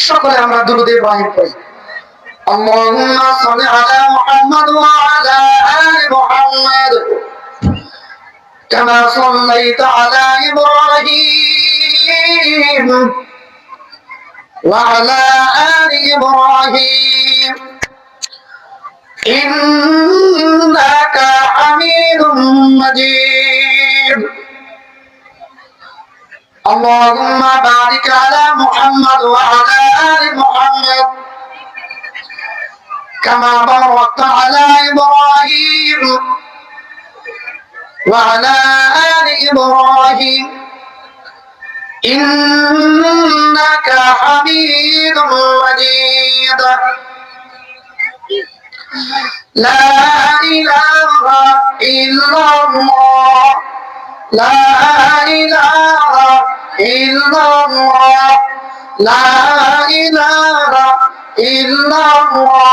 সকলে আমরা দুরূদ ইব্রাহিম পড়ি। আল্লাহুম্মা সাল্লি আলা মুহাম্মাদ ওয়া আলা আলি মুহাম্মাদ কামা সাল্লাইতা আলা ইব্রাহিম ওয়া আলা আলি ইব্রাহিম ইন্নাকা হামিদুম মাজিদ। اللهم بارك على محمد وعلى آل محمد كما باركت على إبراهيم وعلى آل إبراهيم إنك حميد مجيد. لا إله إلا الله لا إله إلا الله لا إله إلا الله